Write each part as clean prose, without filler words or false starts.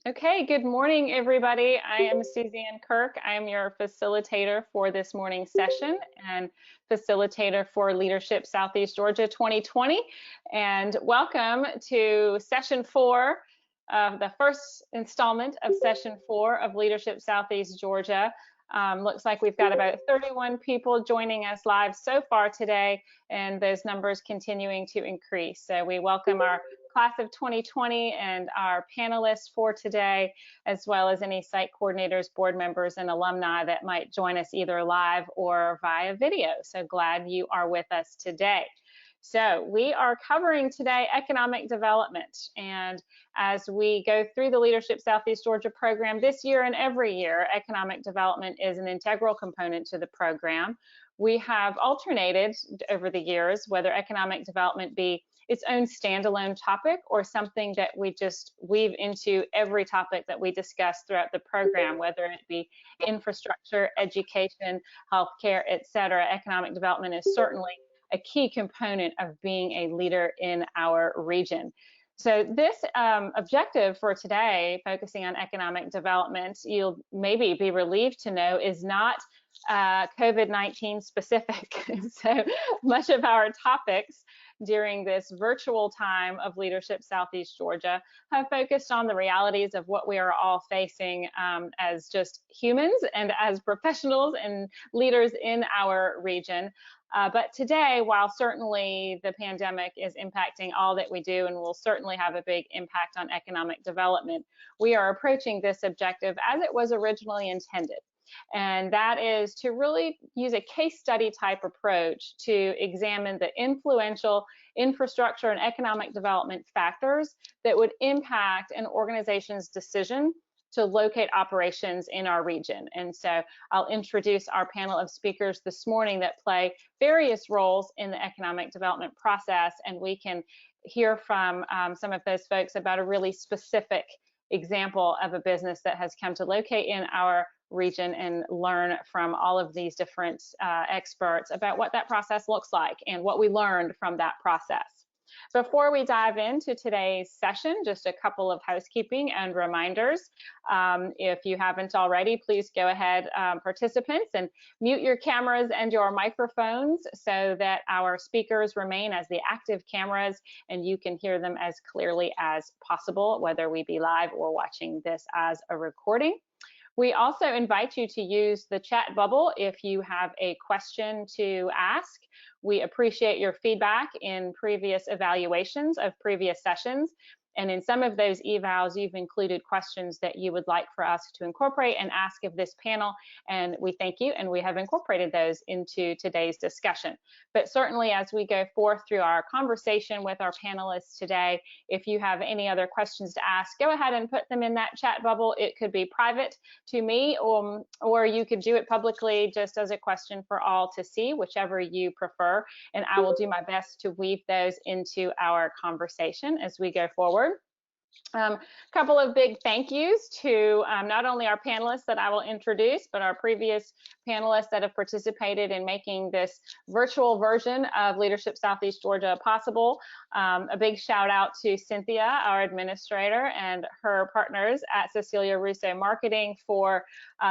Okay, good morning, everybody. I am Suzanne Kirk. I am your facilitator for this morning's session and facilitator for Leadership Southeast Georgia 2020. And welcome to session 4 of the first installment of session 4 of Leadership Southeast Georgia. Looks like we've got about 31 people joining us live so far today, and those numbers continuing to increase. So we welcome our class of 2020 and our panelists for today, as well as any site coordinators, board members, and alumni that might join us either live or via video. So glad you are with us today. So we are covering today economic development. And as we go through the Leadership Southeast Georgia program this year and every year, economic development is an integral component to the program. We have alternated over the years whether economic development be its own standalone topic or something that we just weave into every topic that we discuss throughout the program, whether it be infrastructure, education, healthcare, etc. Economic development is certainly a key component of being a leader in our region. So this objective for today, focusing on economic development, you'll maybe be relieved to know is not COVID-19 specific. So much of our topics during this virtual time of Leadership Southeast Georgia have focused on the realities of what we are all facing as just humans and as professionals and leaders in our region. But today, while certainly the pandemic is impacting all that we do and will certainly have a big impact on economic development, we are approaching this objective as it was originally intended. And that is to really use a case study type approach to examine the influential infrastructure and economic development factors that would impact an organization's decision to locate operations in our region. And so I'll introduce our panel of speakers this morning that play various roles in the economic development process, and we can hear from some of those folks about a really specific example of a business that has come to locate in our region and learn from all of these different experts about what that process looks like and what we learned from that process. Before we dive into today's session, just a couple of housekeeping and reminders. If you haven't already, please go ahead, participants, and mute your cameras and your microphones so that our speakers remain as the active cameras and you can hear them as clearly as possible, whether we be live or watching this as a recording. We also invite you to use the chat bubble if you have a question to ask. We appreciate your feedback in previous evaluations of previous sessions. And in some of those evals, you've included questions that you would like for us to incorporate and ask of this panel. And we thank you, and we have incorporated those into today's discussion. But certainly as we go forth through our conversation with our panelists today, if you have any other questions to ask, go ahead and put them in that chat bubble. It could be private to me, or you could do it publicly just as a question for all to see, whichever you prefer. And I will do my best to weave those into our conversation as we go forward. Couple of big thank yous to not only our panelists that I will introduce, but our previous panelists that have participated in making this virtual version of Leadership Southeast Georgia possible. A big shout out to Cynthia, our administrator, and her partners at Cecilia Russo Marketing for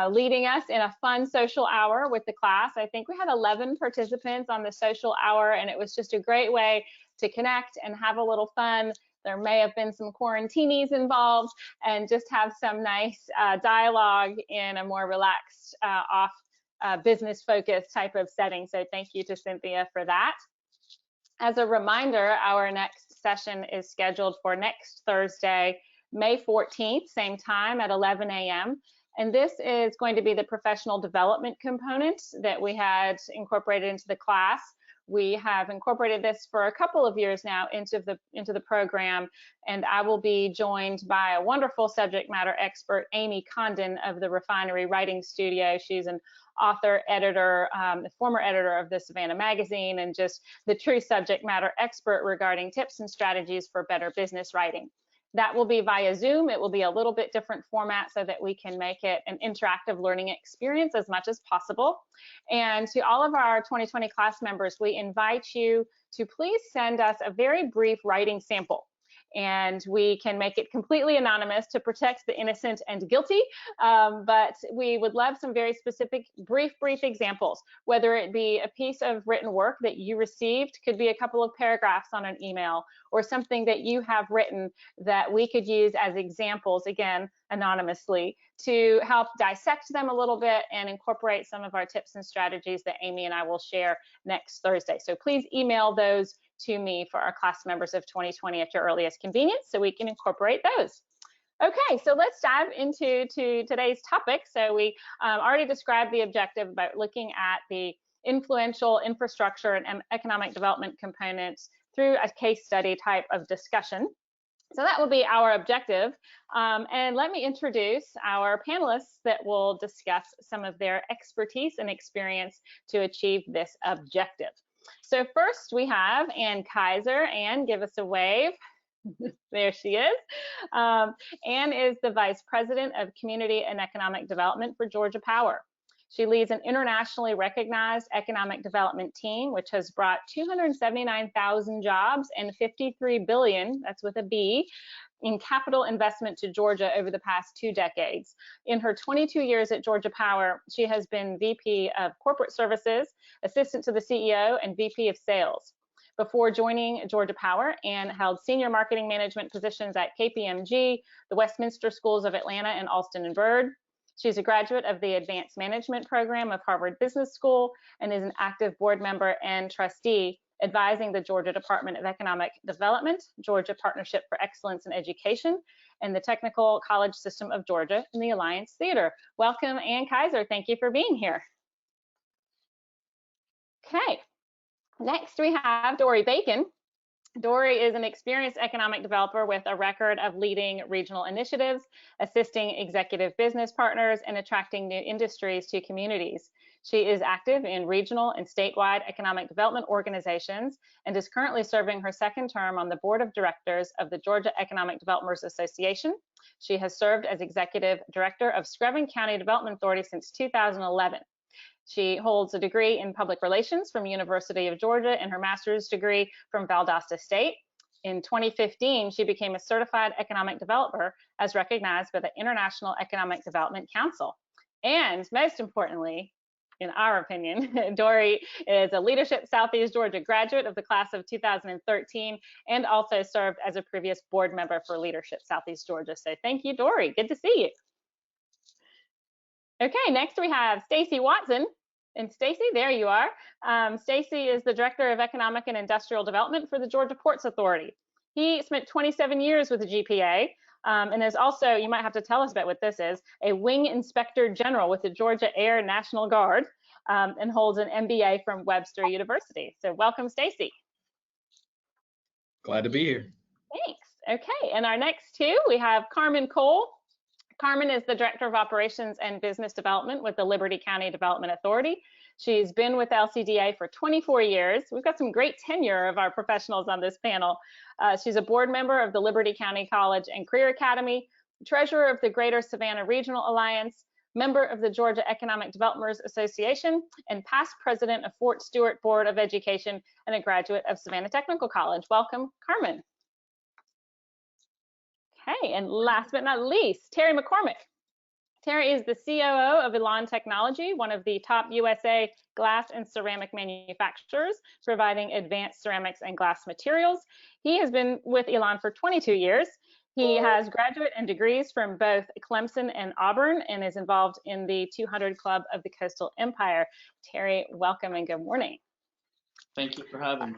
leading us in a fun social hour with the class. I think we had 11 participants on the social hour, and it was just a great way to connect and have a little fun. There may have been some quarantinis involved, and just have some nice dialogue in a more relaxed, off business focused type of setting. So thank you to Cynthia for that. As a reminder, our next session is scheduled for next Thursday, May 14th, same time at 11 a.m. And this is going to be the professional development component that we had incorporated into the class. We have incorporated this for a couple of years now into the program, and I will be joined by a wonderful subject matter expert, Amy Condon of the Refinery Writing Studio. She's an author, editor, the former editor of the Savannah magazine, and just the true subject matter expert regarding tips and strategies for better business writing. That will be via Zoom. It will be a little bit different format so that we can make it an interactive learning experience as much as possible. And to all of our 2020 class members, we invite you to please send us a very brief writing sample. and we can make it completely anonymous to protect the innocent and guilty. But we would love some very specific, brief examples, whether it be a piece of written work that you received, could be a couple of paragraphs on an email, or something that you have written that we could use as examples, again, anonymously, to help dissect them a little bit and incorporate some of our tips and strategies that Amy and I will share next Thursday. So please email those to me for our class members of 2020 at your earliest convenience so we can incorporate those. Okay, so let's dive into today's topic. So we already described the objective by looking at the influential infrastructure and economic development components through a case study type of discussion. So that will be our objective. And let me introduce our panelists that will discuss some of their expertise and experience to achieve this objective. So first we have Ann Kaiser. Ann, give us a wave. There she is. Ann is the Vice President of Community and Economic Development for Georgia Power. She leads an internationally recognized economic development team, which has brought 279,000 jobs and 53 billion, that's with a B, in capital investment to Georgia over the past 2 decades. In her 22 years at Georgia Power, she has been VP of Corporate Services, Assistant to the CEO, and VP of Sales. Before joining Georgia Power, Ann held senior marketing management positions at KPMG, the Westminster Schools of Atlanta, and Alston and Bird. She's a graduate of the Advanced Management Program of Harvard Business School and is an active board member and trustee advising the Georgia Department of Economic Development, Georgia Partnership for Excellence in Education, and the Technical College System of Georgia in the Alliance Theater. Welcome, Ann Kaiser. Thank you for being here. Okay, next we have Dory Bacon. Dory is an experienced economic developer with a record of leading regional initiatives, assisting executive business partners, and attracting new industries to communities. She is active in regional and statewide economic development organizations and is currently serving her 2nd term on the board of directors of the Georgia Economic Developers Association. She has served as executive director of Screven County Development Authority since 2011. She holds a degree in public relations from University of Georgia and her master's degree from Valdosta State. In 2015, she became a certified economic developer as recognized by the International Economic Development Council. And most importantly, in our opinion, Dory is a Leadership Southeast Georgia graduate of the class of 2013 and also served as a previous board member for Leadership Southeast Georgia. So thank you, Dory. Good to see you. Okay, next we have Stacy Watson. And Stacy, there you are. Stacy is the Director of Economic and Industrial Development for the Georgia Ports Authority. He spent 27 years with the GPA and is also, you might have to tell us about what this is, a Wing Inspector General with the Georgia Air National Guard and holds an MBA from Webster University. So welcome, Stacy. Glad to be here. Thanks. Okay, and our next two, we have Carmen Cole. Carmen is the Director of Operations and Business Development with the Liberty County Development Authority. She's been with LCDA for 24 years. We've got some great tenure of our professionals on this panel. She's a board member of the Liberty County College and Career Academy, treasurer of the Greater Savannah Regional Alliance, member of the Georgia Economic Developers Association, and past president of Fort Stewart Board of Education and a graduate of Savannah Technical College. Welcome, Carmen. Okay, and last but not least, Terry McCormick. Terry is the COO of Elan Technology, one of the top USA glass and ceramic manufacturers, providing advanced ceramics and glass materials. He has been with Elan for 22 years. He has graduate and degrees from both Clemson and Auburn and is involved in the 200 Club of the Coastal Empire. Terry, welcome and good morning. Thank you for having me.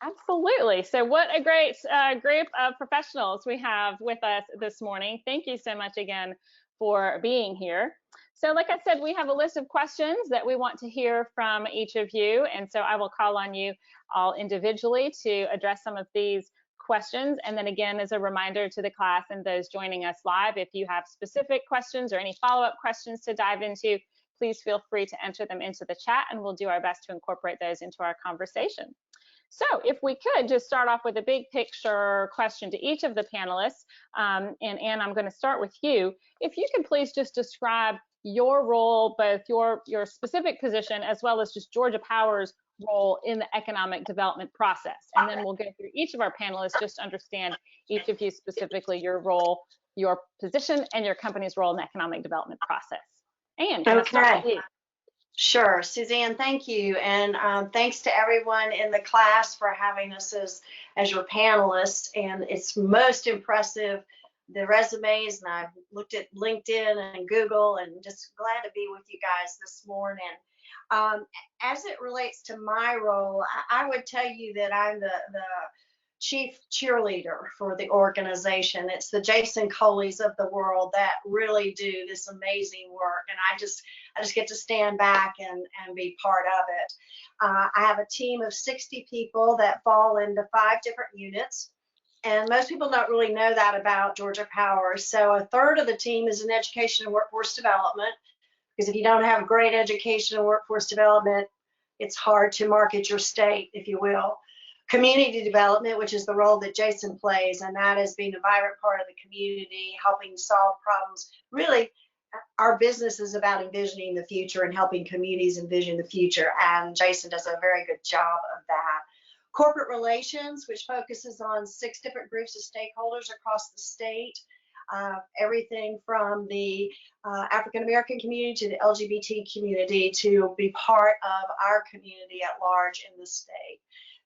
Absolutely. So what a great group of professionals we have with us this morning. Thank you so much again for being here. So like I said, we have a list of questions that we want to hear from each of you. And so I will call on you all individually to address some of these questions. And then again, as a reminder to the class and those joining us live, if you have specific questions or any follow-up questions to dive into, please feel free to enter them into the chat and we'll do our best to incorporate those into our conversation. So if we could just start off with a big picture question to each of the panelists, and Ann, I'm going to start with you. If you could please just describe your role, both your specific position as well as just Georgia Power's role in the economic development process. And then we'll go through each of our panelists just to understand each of you specifically, your role, your position, and your company's role in the economic development process. Anne, can I start with you? Sure, Suzanne, thank you. And thanks to everyone in the class for having us as your panelists. And it's most impressive, the resumes, and I've looked at LinkedIn and Google, and just glad to be with you guys this morning. As it relates to my role, I would tell you that I'm the chief cheerleader for the organization. It's the Jason Coleys of the world that really do this amazing work, and I just get to stand back and be part of it. I have a team of 60 people that fall into 5 different units, and most people don't really know that about Georgia Power. So a third of the team is in education and workforce development, because if you don't have great education and workforce development, it's hard to market your state, if you will. Community development, which is the role that Jason plays, and that is being a vibrant part of the community, helping solve problems. Really, our business is about envisioning the future and helping communities envision the future, and Jason does a very good job of that. Corporate relations, which focuses on 6 different groups of stakeholders across the state, everything from the African American community to the LGBT community, to be part of our community at large in the state.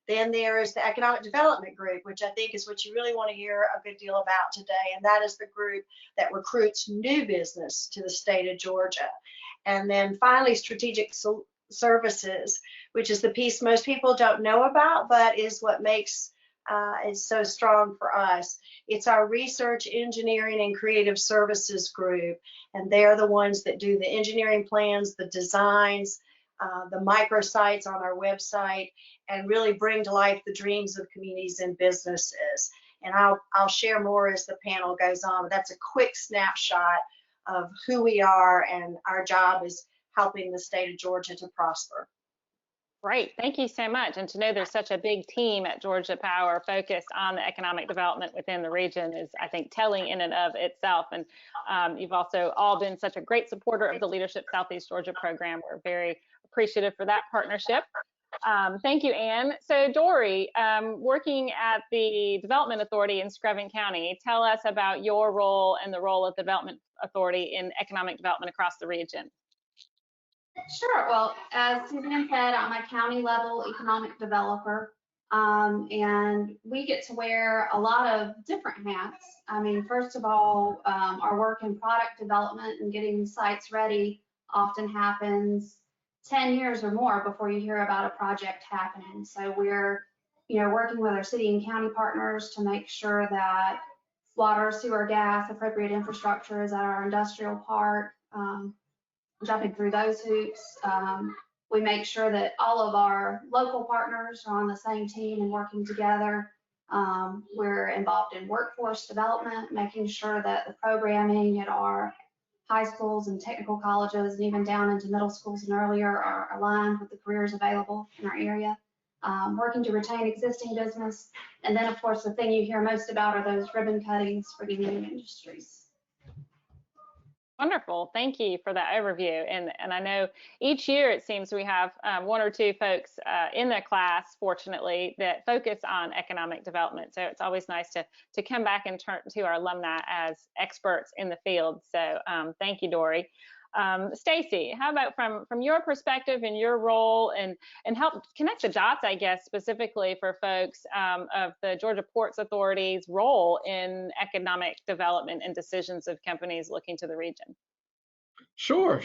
Then there is the Economic Development Group, which I think is what you really want to hear a good deal about today, and that is the group that recruits new business to the state of Georgia. And then finally, Strategic Services, which is the piece most people don't know about, but is what makes it so strong for us. It's our research, engineering, and creative services group, and they're the ones that do the engineering plans, the designs, the microsites on our website, and really bring to life the dreams of communities and businesses. And I'll share more as the panel goes on, but that's a quick snapshot of who we are, and our job is helping the state of Georgia to prosper. Great, thank you so much. And to know there's such a big team at Georgia Power focused on the economic development within the region is, I think, telling in and of itself. And you've also all been such a great supporter of the Leadership Southeast Georgia program. We're very appreciative for that partnership. Thank you, Anne. So Dory, working at the Development Authority in Screven County, tell us about your role and the role of the Development Authority in economic development across the region. Sure. Well, as Suzanne said, I'm a county level economic developer, and we get to wear a lot of different hats. I mean, first of all, our work in product development and getting sites ready often happens 10 years or more before you hear about a project happening. So we're, working with our city and county partners to make sure that water, sewer, gas, appropriate infrastructure is at our industrial park. Jumping through those hoops, we make sure that all of our local partners are on the same team and working together. We're involved in workforce development, making sure that the programming at our high schools and technical colleges, and even down into middle schools and earlier, are aligned with the careers available in our area. Working to retain existing business. And then, of course, the thing you hear most about are those ribbon cuttings for the new industries. Wonderful. Thank you for that overview. And I know each year it seems we have 1 or 2 folks in the class, fortunately, that focus on economic development. So it's always nice to come back and turn to our alumni as experts in the field. So thank you, Dory. Stacy, how about from your perspective and your role, and help connect the dots, I guess, specifically for folks of the Georgia Ports Authority's role in economic development and decisions of companies looking to the region? Sure.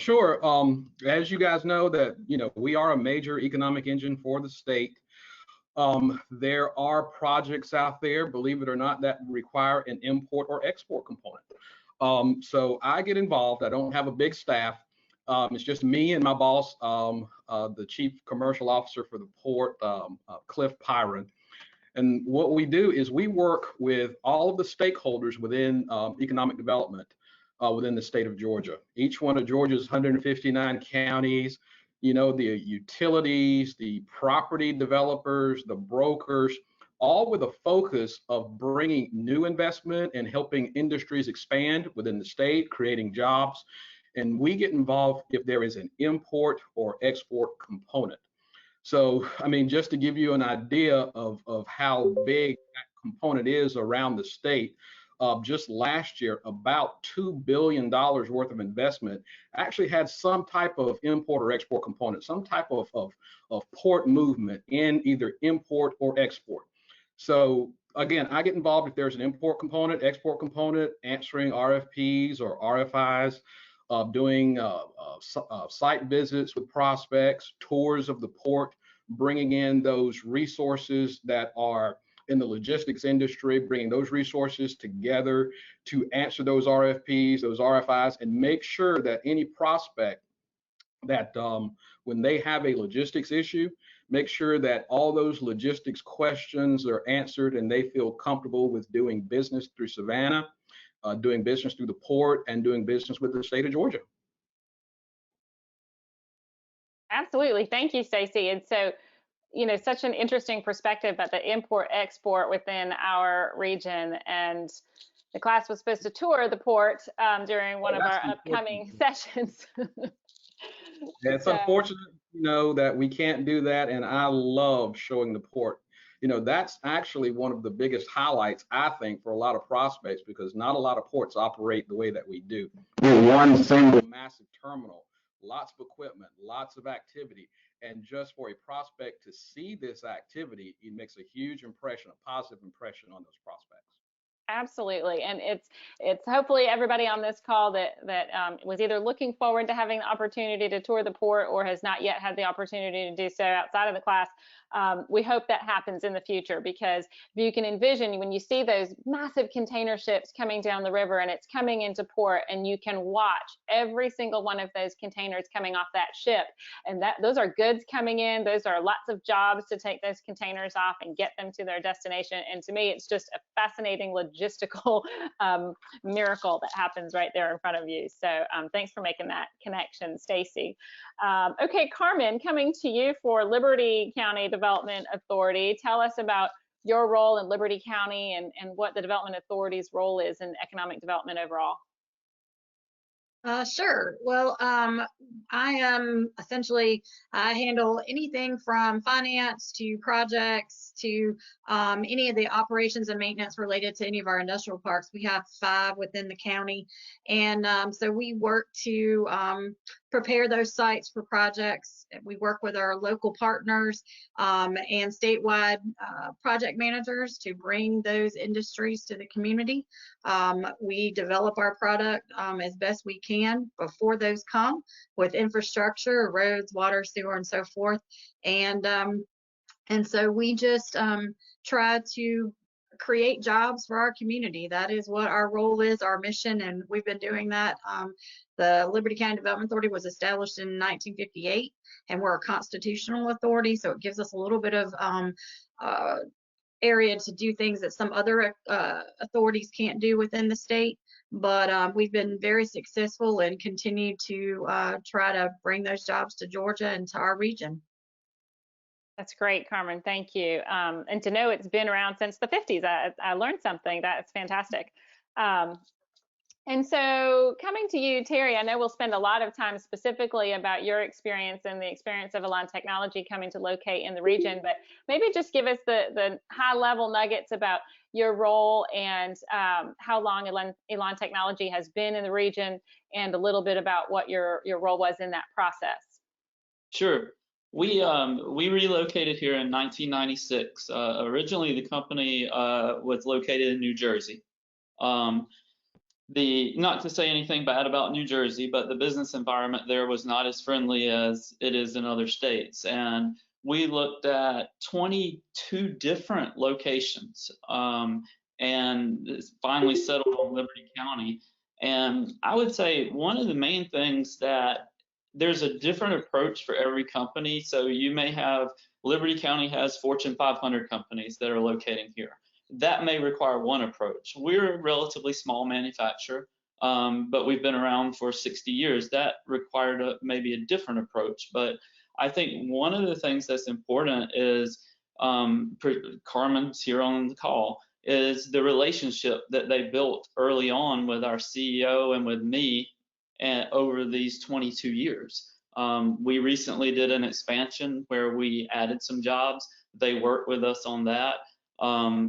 As you guys know that, we are a major economic engine for the state. There are projects out there, believe it or not, that require an import or export component. So I get involved. I don't have a big staff. It's just me and my boss, the chief commercial officer for the port, Cliff Pyron. And what we do is we work with all of the stakeholders within economic development within the state of Georgia. Each one of Georgia's 159 counties, the utilities, the property developers, the brokers, all with a focus of bringing new investment and helping industries expand within the state, creating jobs. And we get involved if there is an import or export component. So, I mean, just to give you an idea of how big that component is around the state, just last year, about $2 billion worth of investment actually had some type of import or export component, some type of port movement in either import or export. So again, I get involved if there's an import component, export component, answering RFPs or RFIs, doing site visits with prospects, tours of the port, bringing in those resources that are in the logistics industry, bringing those resources together to answer those RFPs, those RFIs, and make sure that any prospect that when they have a logistics issue, make sure that all those logistics questions are answered and they feel comfortable with doing business through Savannah, doing business through the port, and doing business with the state of Georgia. Absolutely. Thank you, Stacey. And so, you know, such an interesting perspective about the import export within our region. And the class was supposed to tour the port during one of our upcoming sessions. It's unfortunate, you know, that we can't do that. And I love showing the port. You know, that's actually one of the biggest highlights, I think, for a lot of prospects, because not a lot of ports operate the way that we do. We're one single massive terminal, lots of equipment, lots of activity. And just for a prospect to see this activity, it makes a huge impression, a positive impression on those prospects. Absolutely. And it's hopefully everybody on this call that was either looking forward to having the opportunity to tour the port or has not yet had the opportunity to do so outside of the class. We hope that happens in the future, because if you can envision when you see those massive container ships coming down the river and it's coming into port, and you can watch every single one of those containers coming off that ship, and those are goods coming in, those are lots of jobs to take those containers off and get them to their destination. And to me, it's just a fascinating logistical miracle that happens right there in front of you. So thanks for making that connection, Stacey. Okay, Carmen, coming to you for Liberty County Development Authority. Tell us about your role in Liberty County and what the Development Authority's role is in economic development overall. Sure. Well, I am essentially, I handle anything from finance to projects to any of the operations and maintenance related to any of our industrial parks. We have 5 within the county. And so we work to prepare those sites for projects. We work with our local partners and statewide project managers to bring those industries to the community. We develop our product as best we can before those come, with infrastructure, roads, water, sewer, and so forth. And so we just try to create jobs for our community. That is what our role is, our mission, and we've been doing that. The Liberty County Development Authority was established in 1958, and we're a constitutional authority, so it gives us a little bit of area to do things that some other authorities can't do within the state. But we've been very successful and continue to try to bring those jobs to Georgia and to our region. That's great, Carmen. Thank you. And to know it's been around since the 50s, I learned something. That's fantastic. And so coming to you, Terry, I know we'll spend a lot of time specifically about your experience and the experience of Elan Technology coming to locate in the region, but maybe just give us the high level nuggets about your role and how long Elan Technology has been in the region, and a little bit about what your role was in that process. Sure. We relocated here in 1996. Originally, the company was located in New Jersey. Not to say anything bad about New Jersey, but the business environment there was not as friendly as it is in other states. And we looked at 22 different locations and finally settled on Liberty County. And I would say one of the main things that there's a different approach for every company. So you may have, Liberty County has Fortune 500 companies that are locating here. That may require one approach. We're a relatively small manufacturer, but we've been around for 60 years. That required maybe a different approach. But I think one of the things that's important is, Carmen's here on the call, is the relationship that they built early on with our CEO and with me and over these 22 years. We recently did an expansion where we added some jobs. They worked with us on that.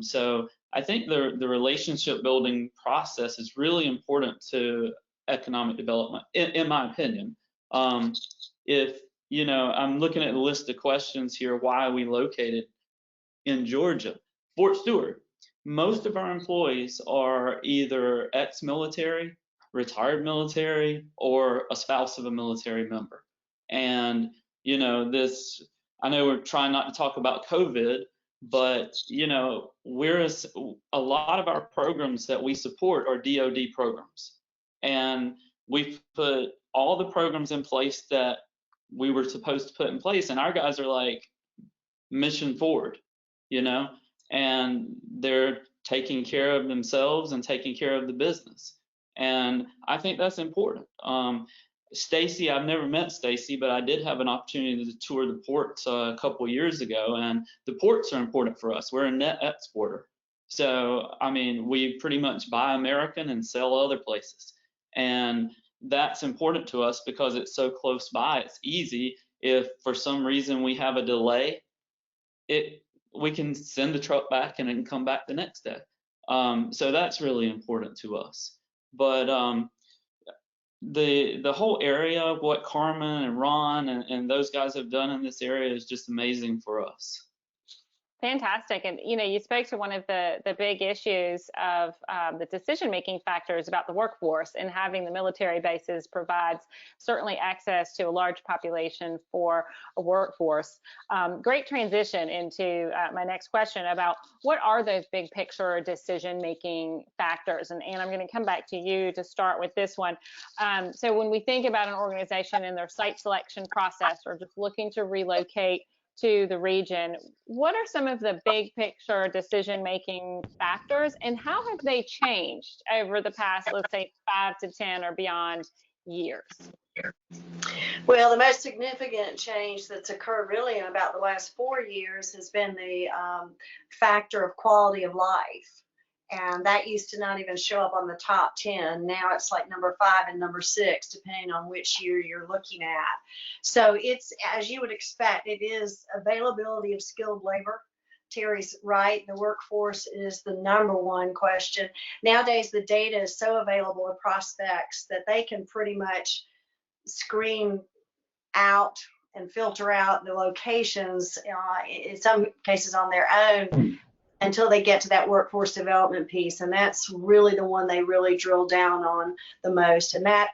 So I think the relationship building process is really important to economic development, in my opinion. If, you know, I'm looking at the list of questions here, why are we located in Georgia? Fort Stewart. Most of our employees are either ex-military, retired military, or a spouse of a military member. And, you know, this, I know we're trying not to talk about COVID, but, you know, a lot of our programs that we support are DoD programs. And we've put all the programs in place that we were supposed to put in place. And our guys are like mission forward, you know, and they're taking care of themselves and taking care of the business. And I think that's important. Stacy, I've never met Stacy, but I did have an opportunity to tour the ports a couple of years ago, and the ports are important for us. We're a net exporter. So, I mean, we pretty much buy American and sell other places. And that's important to us because it's so close by. It's easy. If for some reason we have a delay, we can send the truck back and it can come back the next day. So that's really important to us. But the whole area of what Carmen and Ron and those guys have done in this area is just amazing for us. Fantastic. And, you know, you spoke to one of the big issues of the decision-making factors about the workforce, and having the military bases provides certainly access to a large population for a workforce. Great transition into my next question about what are those big picture decision-making factors? And Ann, I'm going to come back to you to start with this one. So when we think about an organization and their site selection process, or just looking to relocate to the region, what are some of the big picture decision-making factors, and how have they changed over the past, let's say, 5 to 10 or beyond years? Well, the most significant change that's occurred really in about the last 4 years has been the factor of quality of life. And that used to not even show up on the top 10. Now it's like number 5 and number 6, depending on which year you're looking at. So it's, as you would expect, it is availability of skilled labor. Terry's right, the workforce is the number one question. Nowadays, the data is so available to prospects that they can pretty much screen out and filter out the locations, in some cases on their own, until they get to that workforce development piece. And that's really the one they really drill down on the most. And that,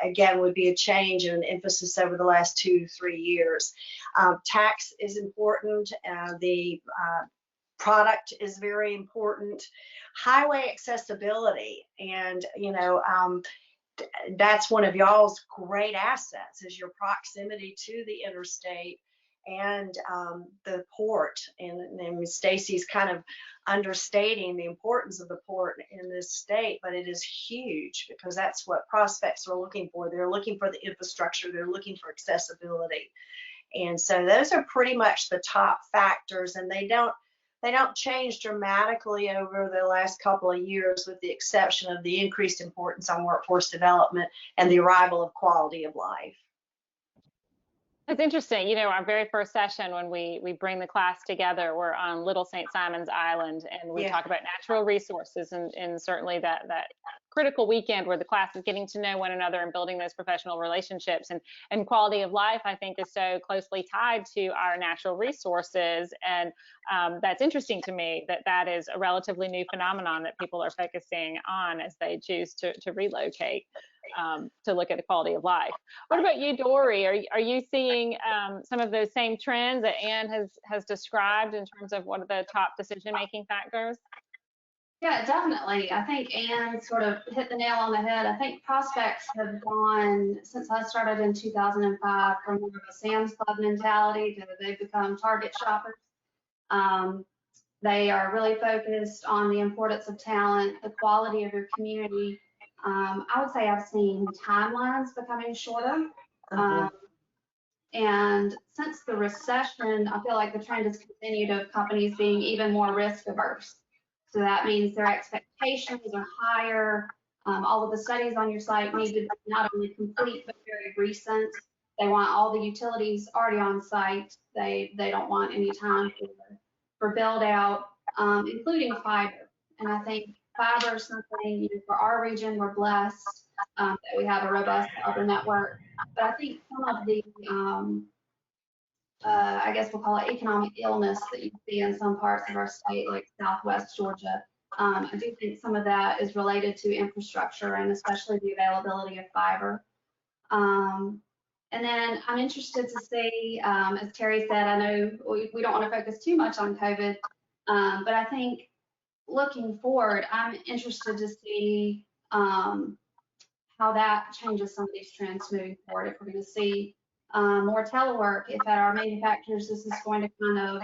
again, would be a change in emphasis over the last 2-3 years. Tax is important. The product is very important. Highway accessibility, and, you know, that's one of y'all's great assets, is your proximity to the interstate and the port. And Stacy's kind of understating the importance of the port in this state, but it is huge because that's what prospects are looking for. They're looking for the infrastructure, they're looking for accessibility. And so those are pretty much the top factors, and they don't change dramatically over the last couple of years, with the exception of the increased importance on workforce development and the arrival of quality of life. It's interesting. You know, our very first session when we bring the class together, we're on Little St. Simon's Island, and we talk about natural resources, and certainly that critical weekend where the class is getting to know one another and building those professional relationships, and quality of life, I think, is so closely tied to our natural resources. And that's interesting to me that is a relatively new phenomenon that people are focusing on as they choose to relocate. To look at the quality of life. What about you, Dory? Are you seeing some of those same trends that Ann has described in terms of what are the top decision-making factors? Yeah, definitely. I think Ann sort of hit the nail on the head. I think prospects have gone, since I started in 2005, from more of a Sam's Club mentality to they've become Target shoppers. They are really focused on the importance of talent, the quality of your community. I would say I've seen timelines becoming shorter. And since the recession, I feel like the trend has continued of companies being even more risk averse. So that means their expectations are higher. All of the studies on your site need to be not only complete, but very recent. They want all the utilities already on site. They don't want any time for build out, including fiber. And I think fiber is something, you know, for our region, we're blessed that we have a robust fiber network. But I think some of the, I guess we'll call it economic illness that you see in some parts of our state, like Southwest Georgia. I do think some of that is related to infrastructure and especially the availability of fiber. And then I'm interested to see, as Terry said, I know we don't want to focus too much on COVID, but I think looking forward, I'm interested to see how that changes some of these trends moving forward. If we're going to see more telework, if at our manufacturers this is going to kind of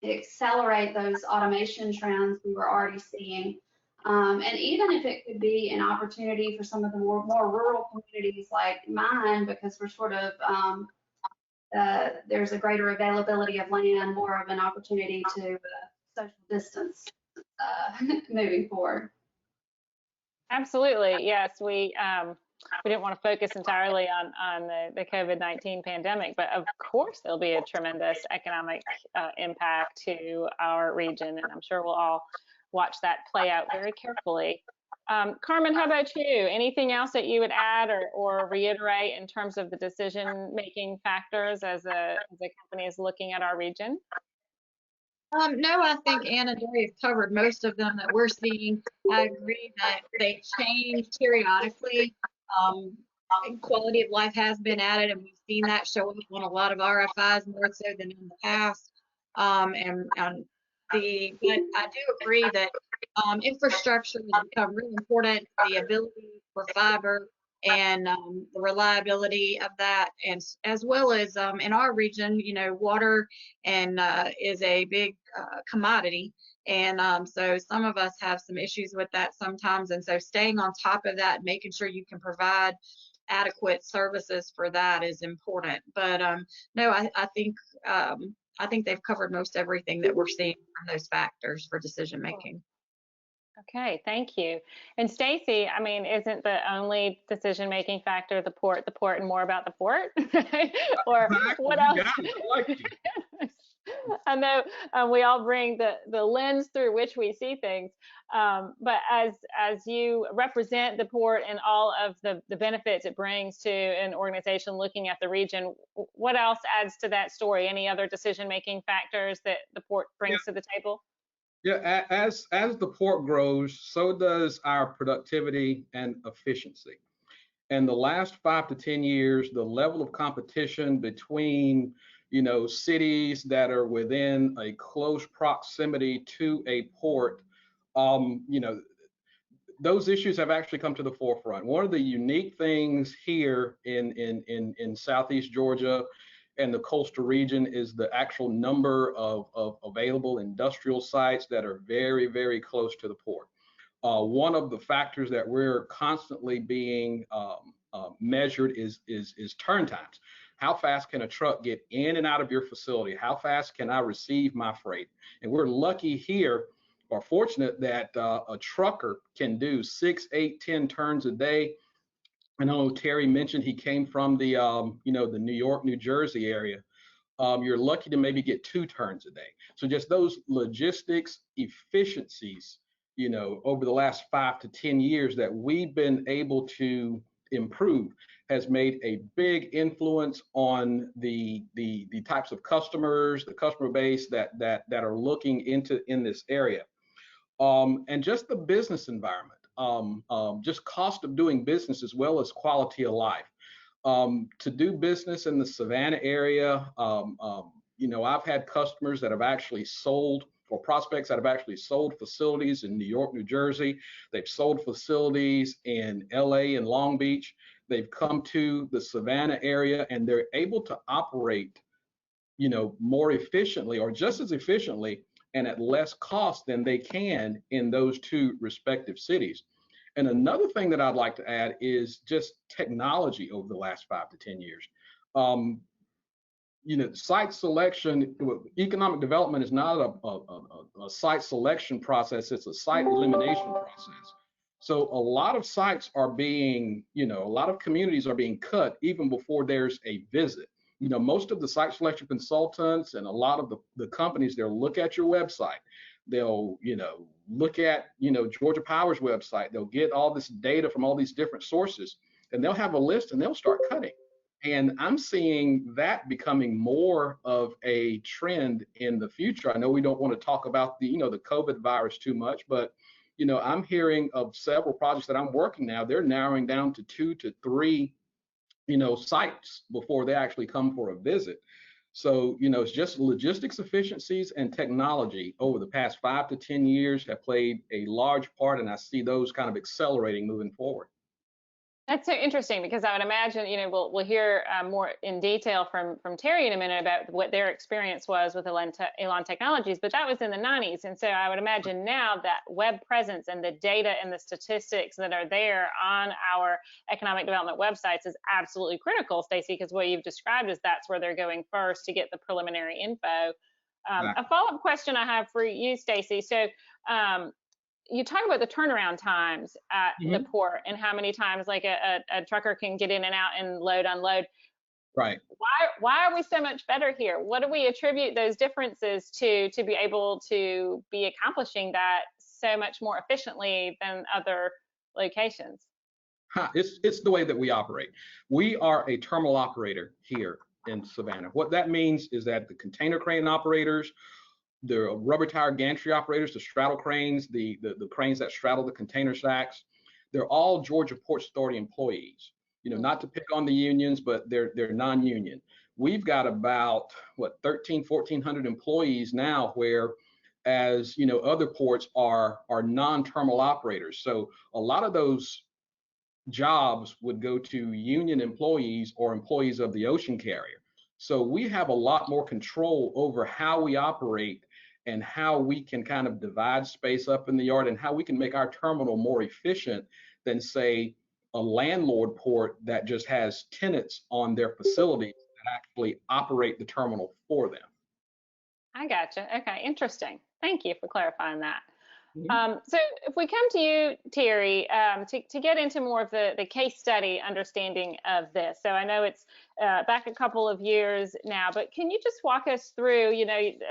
accelerate those automation trends we were already seeing. And even if it could be an opportunity for some of the more rural communities like mine, because we're sort of, there's a greater availability of land, more of an opportunity to social distance moving forward. Absolutely, yes. We didn't want to focus entirely on the COVID-19 pandemic, but of course there'll be a tremendous economic impact to our region, and I'm sure we'll all watch that play out very carefully. Carmen, how about you? Anything else that you would add or reiterate in terms of the decision-making factors as a company is looking at our region? No, I think Ann and Jerry have covered most of them that we're seeing. I agree that they change periodically. And quality of life has been added, and we've seen that show up on a lot of RFIs more so than in the past. But I do agree that infrastructure has become really important. The ability for fiber and the reliability of that, and as well as in our region, you know, water and is a big commodity, and so some of us have some issues with that sometimes, and so staying on top of that, making sure you can provide adequate services for that is important. But no, I think they've covered most everything that we're seeing from those factors for decision making. Okay, thank you. And Stacy, I mean, isn't the only decision-making factor the port, and more about the port? Or what else? I know we all bring the lens through which we see things, but as you represent the port and all of the benefits it brings to an organization looking at the region, what else adds to that story? Any other decision-making factors that the port brings to the table? Yeah, as the port grows, so does our productivity and efficiency. In the last 5 to 10 years, the level of competition between, you know, cities that are within a close proximity to a port, you know, those issues have actually come to the forefront. One of the unique things here in Southeast Georgia and the coastal region is the actual number of available industrial sites that are very, very close to the port. One of the factors that we're constantly being measured is turn times. How fast can a truck get in and out of your facility? How fast can I receive my freight? And we're lucky here, or fortunate, that a trucker can do 6, 8, 10 turns a day. I know Terry mentioned he came from the you know, the New York, New Jersey area. You're lucky to maybe get 2 turns a day. So just those logistics efficiencies, you know, over the last 5 to 10 years that we've been able to improve has made a big influence on the types of customers, the customer base that are looking in this area, and just the business environment. Just cost of doing business as well as quality of life. To do business in the Savannah area, you know, I've had customers that have actually sold, or prospects that have actually sold facilities in New York, New Jersey. They've sold facilities in LA and Long Beach. They've come to the Savannah area and they're able to operate, you know, more efficiently or just as efficiently and at less cost than they can in those 2 respective cities. And another thing that I'd like to add is just technology over the last 5 to 10 years. You know, site selection, economic development is not a site selection process, it's a site elimination process. So a lot of sites are being, a lot of communities are being cut even before there's a visit. Most of the site selection consultants and a lot of the companies, they'll look at your website. They'll, look at, Georgia Power's website. They'll get all this data from all these different sources, and they'll have a list and they'll start cutting. And I'm seeing that becoming more of a trend in the future. I know we don't want to talk about the COVID virus too much, but I'm hearing of several projects that I'm working now. They're narrowing down to 2 to 3, sites before they actually come for a visit. So, it's just logistics efficiencies and technology over the past 5 to 10 years have played a large part, and I see those kind of accelerating moving forward. That's so interesting because I would imagine, we'll hear more in detail from Terry in a minute about what their experience was with Elan Technologies, but that was in the 90s. And so I would imagine now that web presence and the data and the statistics that are there on our economic development websites is absolutely critical, Stacey, because what you've described is that's where they're going first to get the preliminary info. A follow-up question I have for you, Stacey. So, you talk about the turnaround times at the port and how many times like a trucker can get in and out and load, unload. Right. Why are we so much better here? What do we attribute those differences to be able to be accomplishing that so much more efficiently than other locations? It's the way that we operate. We are a terminal operator here in Savannah. What that means is that the container crane operators, the rubber tire gantry operators, the straddle cranes, the cranes that straddle the container sacks, they're all Georgia Ports Authority employees. Not to pick on the unions, but they're non-union. We've got about 1,400 employees now, where as other ports are non-terminal operators. So a lot of those jobs would go to union employees or employees of the ocean carrier. So we have a lot more control over how we operate and how we can kind of divide space up in the yard and how we can make our terminal more efficient than, say, a landlord port that just has tenants on their facilities that actually operate the terminal for them. I gotcha. Okay, interesting. Thank you for clarifying that. Mm-hmm. So if we come to you, Terry, to get into more of the case study understanding of this. So I know it's back a couple of years now, but can you just walk us through,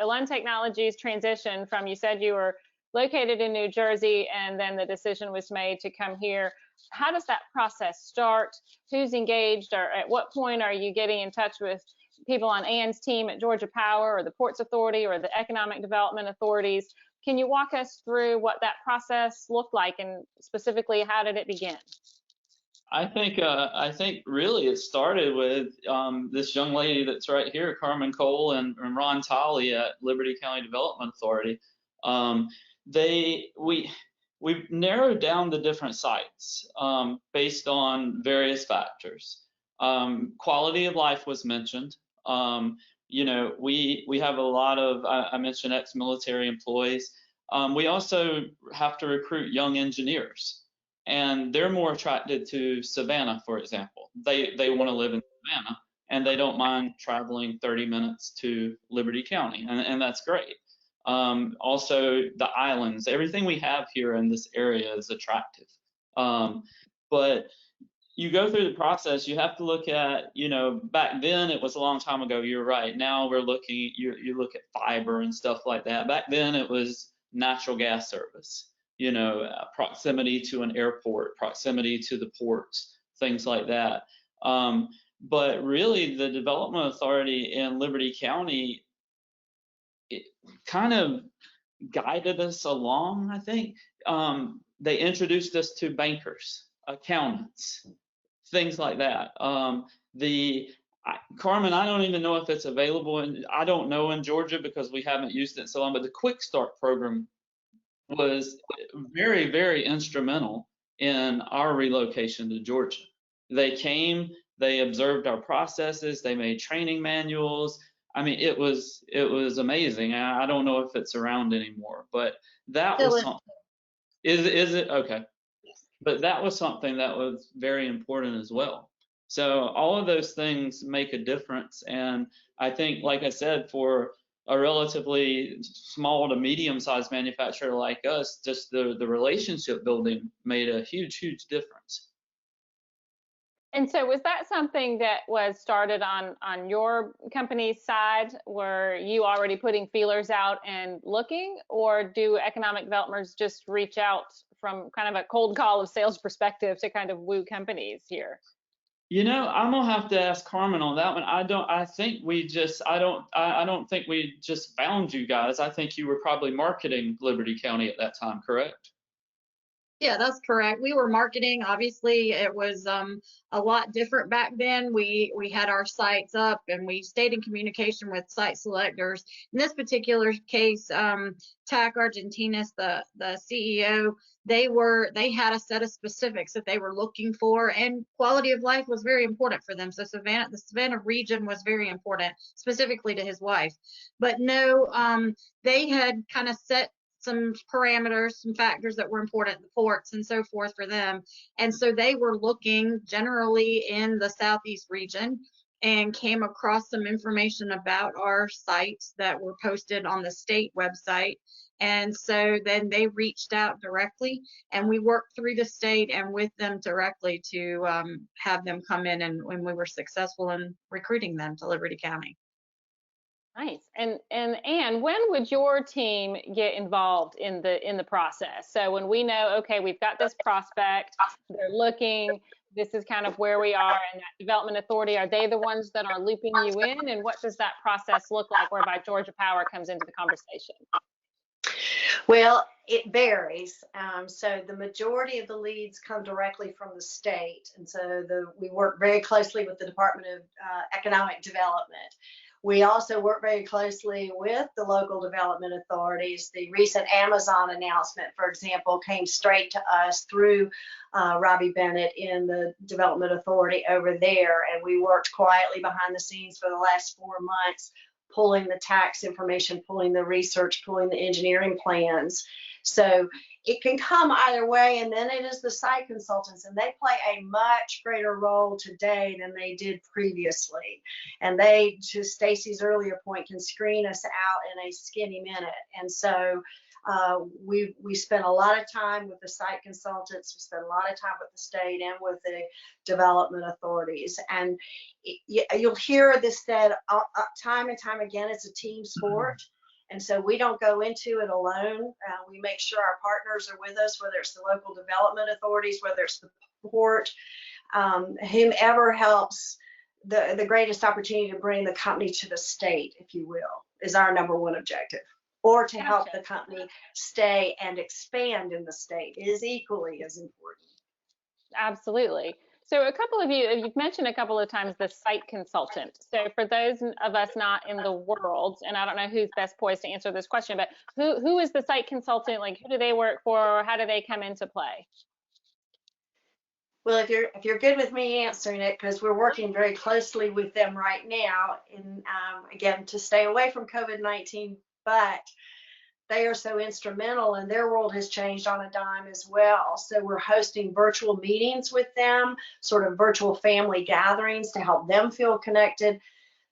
Elan Technologies transition from, you said you were located in New Jersey and then the decision was made to come here. How does that process start? Who's engaged, or at what point are you getting in touch with people on Ann's team at Georgia Power or the Ports Authority or the Economic Development Authorities? Can you walk us through what that process looked like, and specifically how did it begin? I think really it started with this young lady that's right here, Carmen Cole, and Ron Tolley at Liberty County Development Authority. We've narrowed down the different sites based on various factors. Quality of life was mentioned. We have a lot of, I mentioned ex-military employees. We also have to recruit young engineers, and they're more attracted to Savannah, for example. They want to live in Savannah, and they don't mind traveling 30 minutes to Liberty County, and that's great. Also, the islands, everything we have here in this area is attractive. But you go through the process, you have to look at, back then it was a long time ago, you're right. Now we're looking, you look at fiber and stuff like that. Back then it was natural gas service, proximity to an airport, proximity to the ports, things like that. But really the Development Authority in Liberty County, it kind of guided us along, I think. They introduced us to bankers, accountants, things like that. Carmen, I don't even know if it's available, and I don't know in Georgia because we haven't used it so long, but the Quick Start program was very, very instrumental in our relocation to Georgia. They came, they observed our processes, they made training manuals. I mean, it was amazing. I don't know if it's around anymore, but that was something. Is it? Okay. But that was something that was very important as well. So all of those things make a difference. And I think, like I said, for a relatively small to medium-sized manufacturer like us, just the relationship building made a huge difference. And so was that something that was started on your company's side? Were you already putting feelers out and looking, or do economic developers just reach out from kind of a cold call of sales perspective to kind of woo companies here? You know, I'm gonna have to ask Carmen on that one. I don't think we just found you guys. I think you were probably marketing Liberty County at that time, correct? Yeah, that's correct. We were marketing. Obviously, it was a lot different back then. We had our sites up and we stayed in communication with site selectors. In this particular case, TAC Argentinas, the CEO, they had a set of specifics that they were looking for, and quality of life was very important for them. So the Savannah region was very important, specifically to his wife. But no, they had kind of set some parameters, some factors that were important, the ports and so forth for them. And so they were looking generally in the Southeast region and came across some information about our sites that were posted on the state website. And so then they reached out directly, and we worked through the state and with them directly to have them come in, and when we were successful in recruiting them to Liberty County. Nice. And Anne, when would your team get involved in the process? So when we know, okay, we've got this prospect, they're looking, this is kind of where we are, and that development authority, are they the ones that are looping you in? And what does that process look like whereby Georgia Power comes into the conversation? Well, it varies. So the majority of the leads come directly from the state. And so we work very closely with the Department of Economic Development. We also work very closely with the local development authorities. The recent Amazon announcement, for example, came straight to us through Robbie Bennett in the development authority over there. And we worked quietly behind the scenes for the last 4 months, pulling the tax information, pulling the research, pulling the engineering plans. So it can come either way. And then it is the site consultants, and they play a much greater role today than they did previously. And they, to Stacy's earlier point, can screen us out in a skinny minute. And so we spent a lot of time with the site consultants. We spent a lot of time with the state and with the development authorities. And you'll hear this said time and time again, it's a team sport. And so we don't go into it alone. We make sure our partners are with us, whether it's the local development authorities, whether it's the port, whomever helps. The greatest opportunity to bring the company to the state, if you will, is our #1 objective. Or to help the company stay and expand in the state is equally as important. Absolutely. So a couple of you've mentioned a couple of times the site consultant. So for those of us not in the world, and I don't know who's best poised to answer this question, but who is the site consultant? Like, who do they work for, or how do they come into play? Well, if you're good with me answering it, because we're working very closely with them right now, and again, to stay away from COVID-19, but they are so instrumental, and their world has changed on a dime as well. So we're hosting virtual meetings with them, sort of virtual family gatherings to help them feel connected.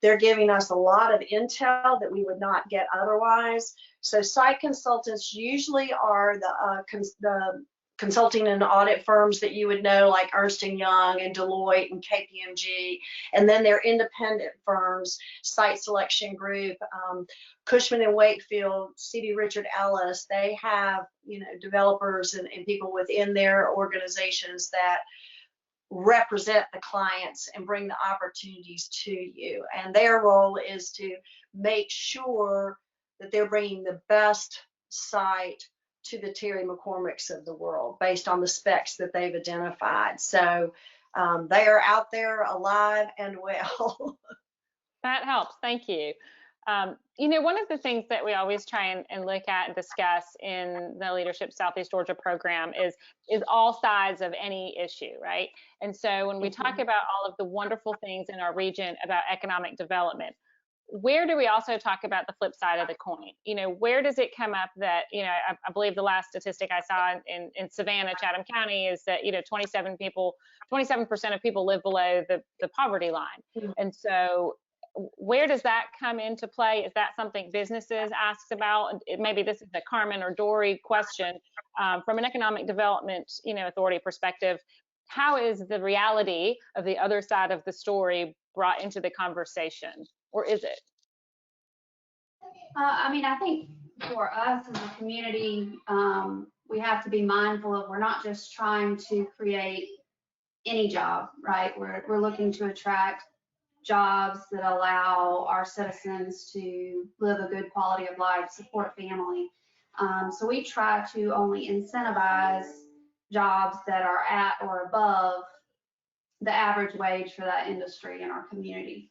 They're giving us a lot of intel that we would not get otherwise. So site consultants usually are the consulting and audit firms that you would know, like Ernst & Young and Deloitte and KPMG, and then they're independent firms, Site Selection Group, Cushman & Wakefield, C.B. Richard Ellis. They have, developers and people within their organizations that represent the clients and bring the opportunities to you. And their role is to make sure that they're bringing the best site to the Terry McCormicks of the world based on the specs that they've identified. So they are out there alive and well. That helps. Thank you. One of the things that we always try and look at and discuss in the Leadership Southeast Georgia program is all sides of any issue, right? And so when we talk about all of the wonderful things in our region about economic development, where do we also talk about the flip side of the coin? Where does it come up that, I believe the last statistic I saw in Savannah, Chatham County is that, 27% of people live below the poverty line. And so where does that come into play? Is that something businesses ask about? And maybe this is a Carmen or Dory question. From an economic development, authority perspective, how is the reality of the other side of the story brought into the conversation, or is it? I mean, I think for us as a community, we have to be mindful of, we're not just trying to create any job, right? We're looking to attract jobs that allow our citizens to live a good quality of life, support a family. So we try to only incentivize jobs that are at or above the average wage for that industry in our community.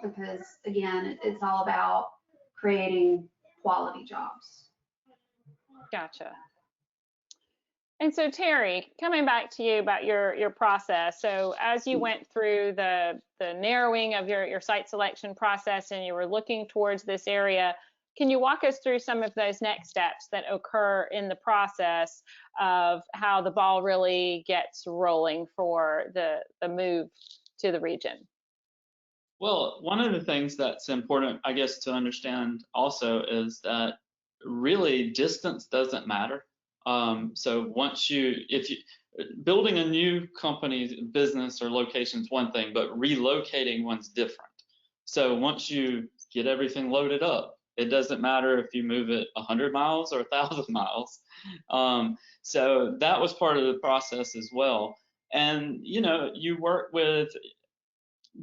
Because again, it's all about creating quality jobs. Gotcha. And so Terry, coming back to you about your process. So as you went through the narrowing of your site selection process and you were looking towards this area, can you walk us through some of those next steps that occur in the process of how the ball really gets rolling for the move to the region? Well, one of the things that's important, I guess, to understand also is that really distance doesn't matter. So if you building a new company, business, or location is one thing, but relocating one's different. So once you get everything loaded up, it doesn't matter if you move it 100 miles or 1,000 miles. So that was part of the process as well. And, you work with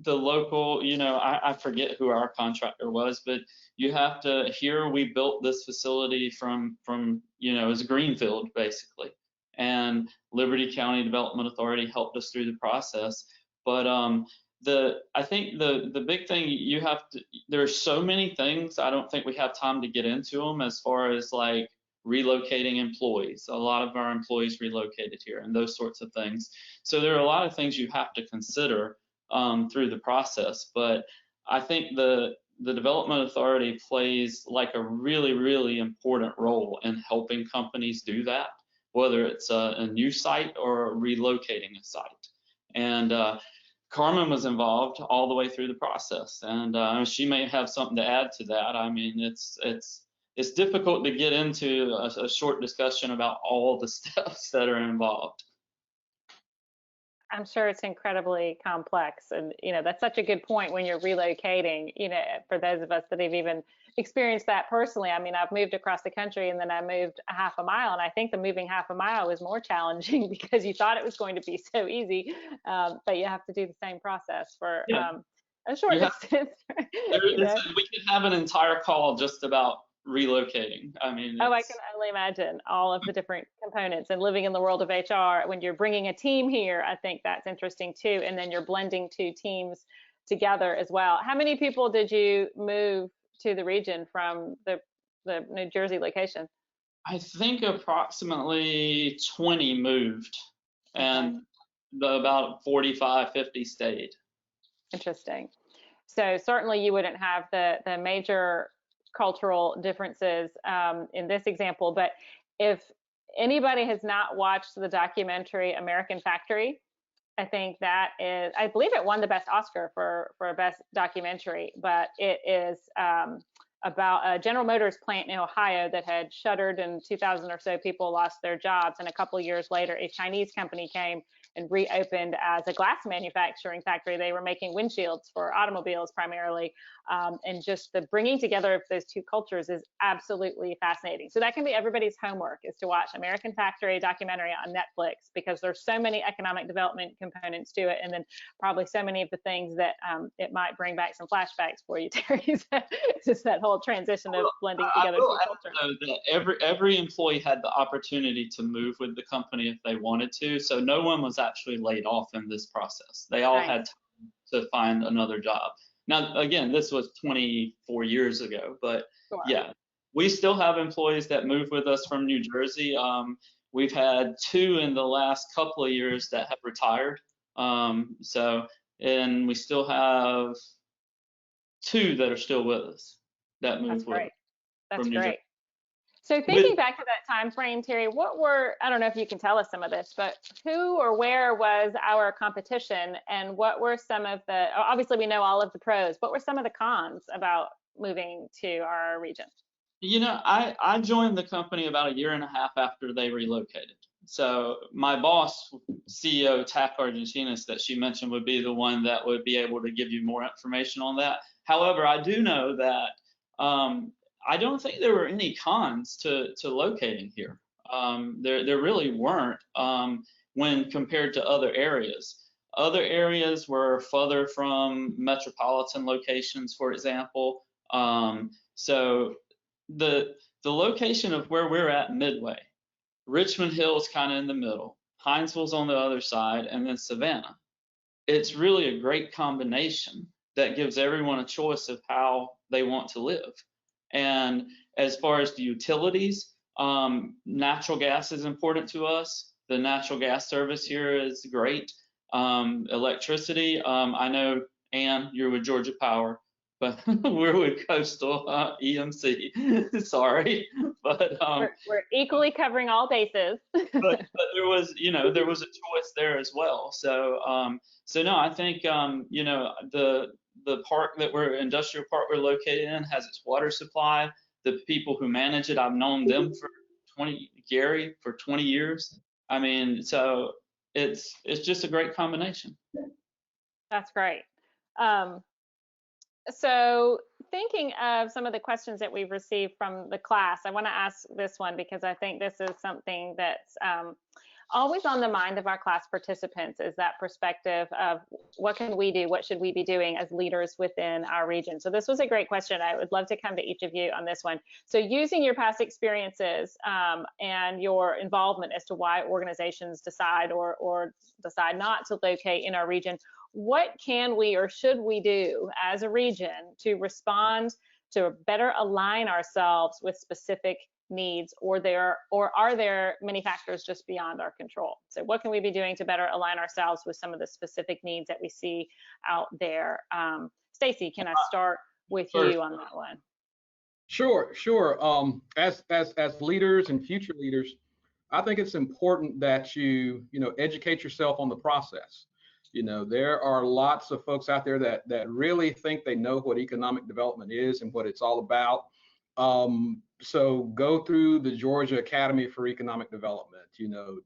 the local, I forget who our contractor was, but you have to, here we built this facility from as a greenfield basically. And Liberty County Development Authority helped us through the process. But I think the big thing you have to, there's so many things, I don't think we have time to get into them as far as like relocating employees. A lot of our employees relocated here and those sorts of things. So there are a lot of things you have to consider through the process. But I think the Development Authority plays like a really, really important role in helping companies do that, whether it's a new site or relocating a site. And Carmen was involved all the way through the process, and she may have something to add to that. I mean, it's difficult to get into a short discussion about all the steps that are involved. I'm sure it's incredibly complex, and that's such a good point when you're relocating. For those of us that have even experienced that personally, I mean, I've moved across the country and then I moved a half a mile, and I think the moving half a mile was more challenging because you thought it was going to be so easy, but you have to do the same process for a short distance. We could have an entire call just about relocating. I mean, I can only imagine all of the different components, and living in the world of HR, when you're bringing a team here, I think that's interesting too. And then you're blending two teams together as well. How many people did you move to the region from the New Jersey location? I think approximately 20 moved, and about 45, 50 stayed. Interesting. So certainly you wouldn't have the major cultural differences in this example, but if anybody has not watched the documentary American Factory, I think that is, I believe it won the best Oscar for a best documentary, but it is about a General Motors plant in Ohio that had shuttered, and 2,000 or so people lost their jobs, and a couple of years later a Chinese company came and reopened as a glass manufacturing factory. They were making windshields for automobiles primarily, and just the bringing together of those two cultures is absolutely fascinating. So that can be everybody's homework, is to watch American Factory documentary on Netflix, because there's so many economic development components to it, and then probably so many of the things that it might bring back some flashbacks for you, Terry. Just that whole transition of blending together two cultures. Every employee had the opportunity to move with the company if they wanted to, so no one was actually laid off in this process. They all had time to find another job. Now, again, this was 24 years ago, but yeah, we still have employees that move with us from New Jersey. We've had 2 in the last couple of years that have retired. And we still have 2 that are still with us that moved with us. That's great. So thinking back to that time frame, Terry, I don't know if you can tell us some of this, but who or where was our competition, and what were some of obviously we know all of the pros, what were some of the cons about moving to our region? I joined the company about a year and a half after they relocated. So my boss, CEO TAC Argentinas, that she mentioned, would be the one that would be able to give you more information on that. However, I do know that I don't think there were any cons to locating here. There really weren't when compared to other areas. Other areas were further from metropolitan locations, for example. So the location of where we're at Midway, Richmond Hill's kind of in the middle, Hinesville's on the other side, and then Savannah. It's really a great combination that gives everyone a choice of how they want to live. And as far as the utilities, natural gas is important to us. The natural gas service here is great. Electricity, I know, Ann, you're with Georgia Power, but we're with Coastal EMC. Sorry, but we're equally covering all bases. but there was a choice there as well. So no, I think the park that industrial park we're located in has its water supply. The people who manage it, I've known them for 20 years. I mean, so it's just a great combination. That's great. So thinking of some of the questions that we've received from the class, I want to ask this one because I think this is something that's always on the mind of our class participants, is that perspective of what can we do, what should we be doing as leaders within our region. So this was a great question. I would love to come to each of you on this one. So using your past experiences and your involvement as to why organizations decide or decide not to locate in our region, what can we or should we do as a region to respond, to better align ourselves with specific needs, or are there many factors just beyond our control? So what can we be doing to better align ourselves with some of the specific needs that we see out there? Stacy, can I start with you on that one? Sure. As leaders and future leaders, I think it's important that you educate yourself on the process. There are lots of folks out there that really think they know what economic development is and what it's all about. So go through the Georgia Academy for Economic Development,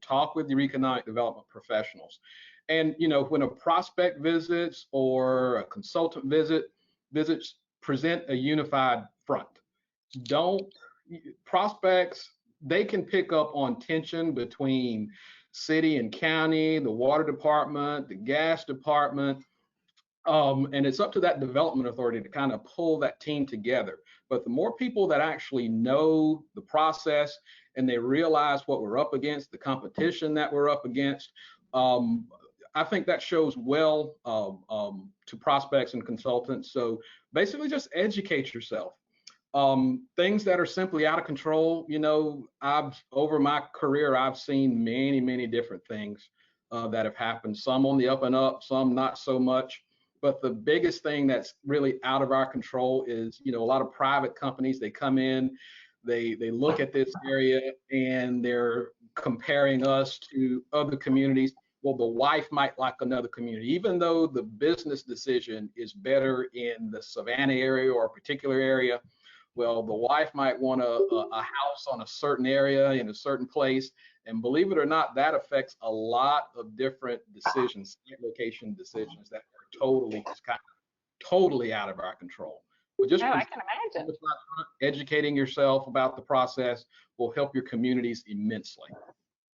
talk with your economic development professionals. And, when a prospect visits or a consultant visits, present a unified front. Prospects, they can pick up on tension between city and county, the water department, the gas department. And it's up to that development authority to kind of pull that team together. But the more people that actually know the process and they realize what we're up against, the competition that we're up against, I think that shows well to prospects and consultants. So basically just educate yourself. Things that are simply out of control, over my career, I've seen many different things that have happened, some on the up and up, some not so much. But the biggest thing that's really out of our control is, a lot of private companies, they come in, they look at this area and they're comparing us to other communities. Well, the wife might like another community, even though the business decision is better in the Savannah area or a particular area. Well, the wife might want a house on a certain area in a certain place. And believe it or not, that affects a lot of different decisions, location decisions that are totally out of our control. But just I can imagine. Educating yourself about the process will help your communities immensely.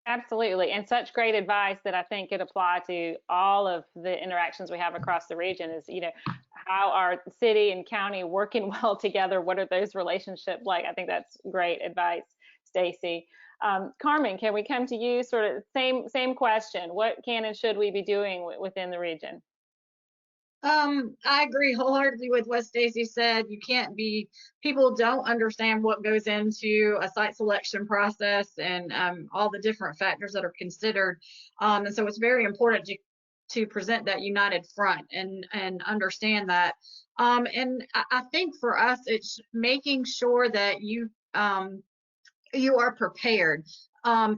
Absolutely, and such great advice that I think could apply to all of the interactions we have across the region is, how our city and county working well together, what are those relationships like? I think that's great advice, Stacy. Carmen, can we come to you, sort of same question, what can and should we be doing within the region? I agree wholeheartedly with what Stacy said. People don't understand what goes into a site selection process and all the different factors that are considered. And so it's very important to present that united front and understand that. And I think for us, it's making sure that you you are prepared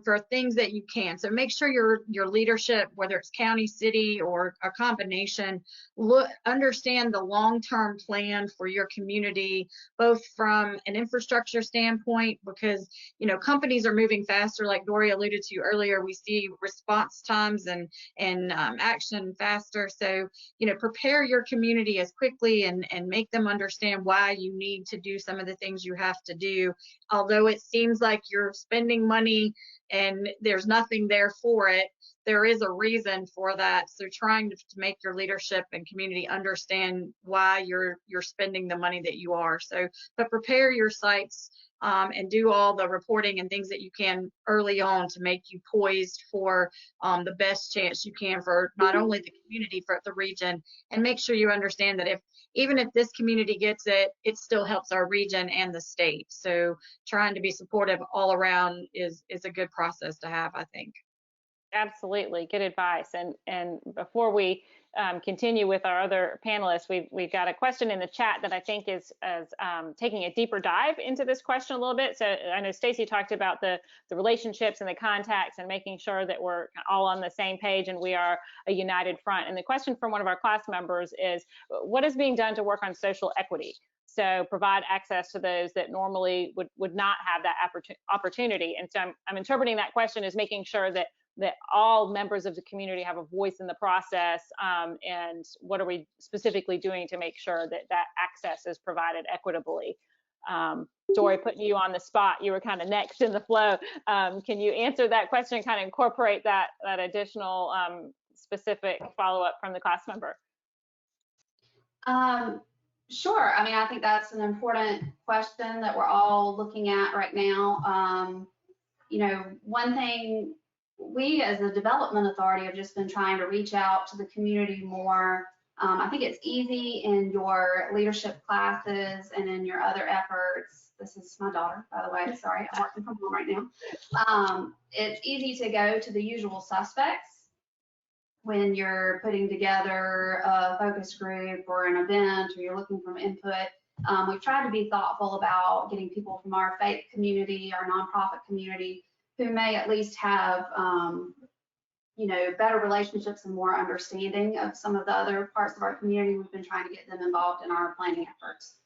for things that you can. So make sure your leadership, whether it's county, city, or a combination, understand the long-term plan for your community, both from an infrastructure standpoint, because companies are moving faster, like Dory alluded to earlier. We see response times and action faster. So prepare your community as quickly and make them understand why you need to do some of the things you have to do. Although it seems like you're spending money and there's nothing there for it, there is a reason for that. So trying to make your leadership and community understand why you're spending the money that you are. So, but prepare your sites and do all the reporting and things that you can early on to make you poised for the best chance you can for not only the community, but the region. And make sure you understand that even if this community gets it, it still helps our region and the state. So trying to be supportive all around is a good process to have, I think. Absolutely, good advice. And before we continue with our other panelists, we've got a question in the chat that I think is taking a deeper dive into this question a little bit. So I know Stacy talked about the relationships and the contacts and making sure that we're all on the same page and we are a united front. And the question from one of our class members is, what is being done to work on social equity? So provide access to those that normally would not have that opportunity. And so I'm interpreting that question as making sure that all members of the community have a voice in the process, and what are we specifically doing to make sure that access is provided equitably? Dory, putting you on the spot, you were kind of next in the flow. Can you answer that question and kind of incorporate that additional specific follow-up from the class member? Sure. I mean, I think that's an important question that we're all looking at right now. One thing we as a development authority have just been trying to reach out to the community more. I think it's easy in your leadership classes and in your other efforts. This is my daughter, by the way. Sorry, I'm working from home right now. It's easy to go to the usual suspects when you're putting together a focus group or an event or you're looking for input. We've tried to be thoughtful about getting people from our faith community, our nonprofit community, who may at least have, better relationships and more understanding of some of the other parts of our community. We've been trying to get them involved in our planning efforts.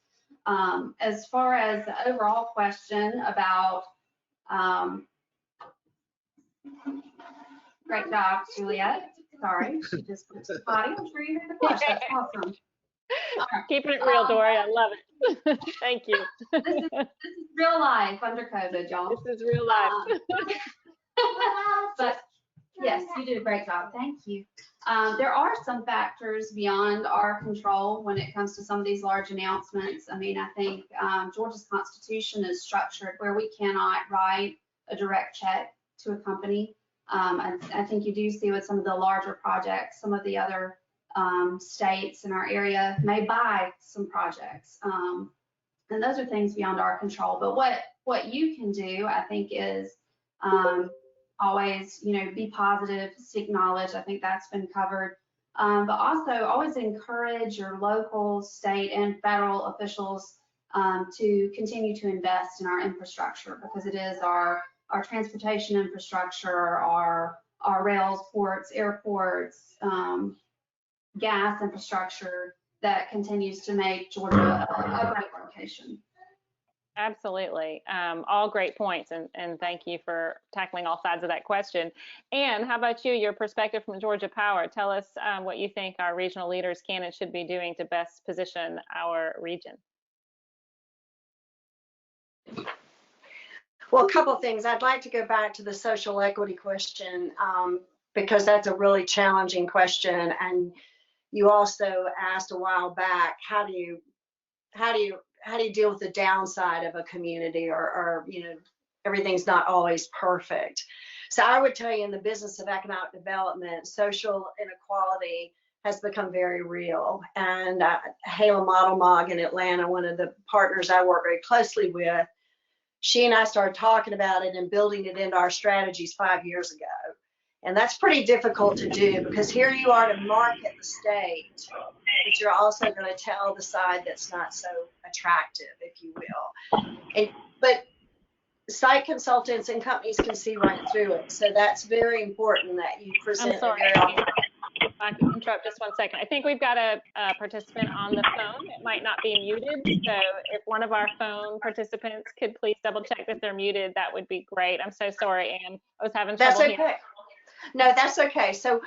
As far as the overall question about, great job, Juliet. Sorry, she just went to the potty. I'm sure you heard the question. That's awesome. Keeping it real, Dory. I love it. Thank you. This is real life under COVID, y'all. This is real life. But yes, you did a great job. Thank you. There are some factors beyond our control when it comes to some of these large announcements. I mean, I think Georgia's Constitution is structured where we cannot write a direct check to a company. I think you do see with some of the larger projects, some of the other states in our area may buy some projects. And those are things beyond our control. But what you can do, I think, is always, be positive, seek knowledge. I think that's been covered. But also always encourage your local, state, and federal officials to continue to invest in our infrastructure, because it is our transportation infrastructure, our rails, ports, airports, gas infrastructure that continues to make Georgia a great location. Absolutely. All great points, and thank you for tackling all sides of that question. Anne, how about you, your perspective from Georgia Power? Tell us what you think our regional leaders can and should be doing to best position our region. Well, a couple of things. I'd like to go back to the social equity question, because that's a really challenging question. And you also asked a while back, how do you deal with the downside of a community, or everything's not always perfect. So I would tell you, in the business of economic development, social inequality has become very real. And Hala Modelmog in Atlanta, one of the partners I work very closely with, she and I started talking about it and building it into our strategies 5 years ago. And that's pretty difficult to do, because here you are to market the state, but you're also going to tell the side that's not so attractive, if you will. But site consultants and companies can see right through it. So that's very important that you present I'm it sorry. very often. If I can interrupt just 1 second. I think we've got a participant on the phone. It might not be muted. So if one of our phone participants could please double check that they're muted, that would be great. I'm so sorry, Ann. I was having That's trouble okay. hearing. No, that's okay. So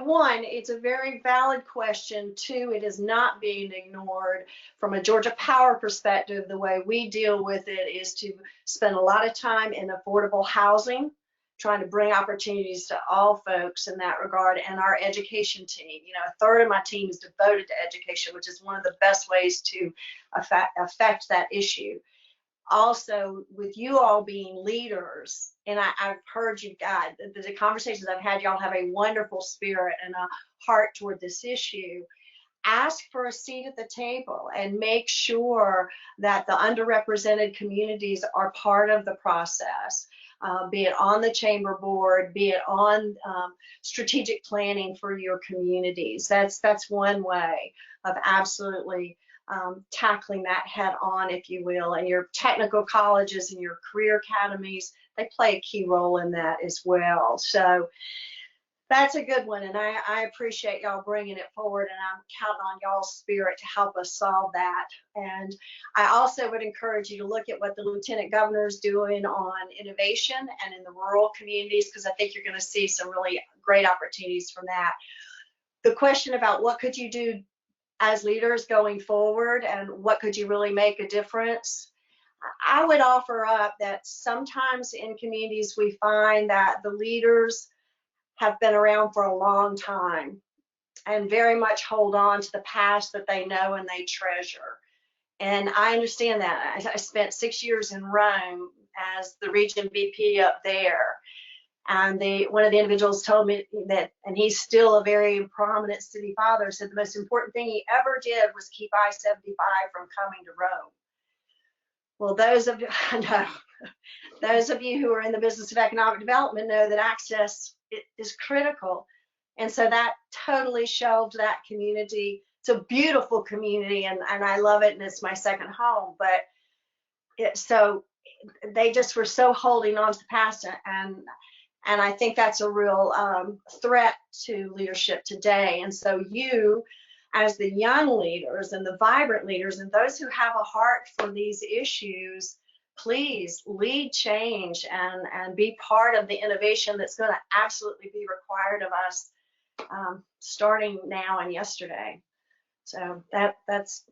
one, it's a very valid question. Two, it is not being ignored. From a Georgia Power perspective, the way we deal with it is to spend a lot of time in affordable housing, trying to bring opportunities to all folks in that regard, and our education team. You know, a third of my team is devoted to education, which is one of the best ways to affect that issue. Also, with you all being leaders, and I've heard you guys, the conversations I've had, y'all have a wonderful spirit and a heart toward this issue. Ask for a seat at the table and make sure that the underrepresented communities are part of the process, be it on the chamber board, be it on strategic planning for your communities. That's one way of absolutely tackling that head on, if you will. And your technical colleges and your career academies, they play a key role in that as well. So that's a good one, and I appreciate y'all bringing it forward, and I'm counting on y'all's spirit to help us solve that. And I also would encourage you to look at what the Lieutenant Governor is doing on innovation and in the rural communities, because I think you're going to see some really great opportunities from that. The question about what could you do as leaders going forward and what could you really make a difference, I would offer up that sometimes in communities we find that the leaders have been around for a long time and very much hold on to the past that they know and they treasure. And I understand that. I spent 6 years in Rome as the region VP up there. And one of the individuals told me that, and he's still a very prominent city father, said the most important thing he ever did was keep I-75 from coming to Rome. Well, those of you who are in the business of economic development know that access is critical. And so that totally shelved that community. It's a beautiful community, and I love it, and it's my second home. But so they just were so holding on to the past, and I think that's a real threat to leadership today. And so you, as the young leaders and the vibrant leaders and those who have a heart for these issues, please lead change and be part of the innovation that's going to absolutely be required of us starting now and yesterday. So that's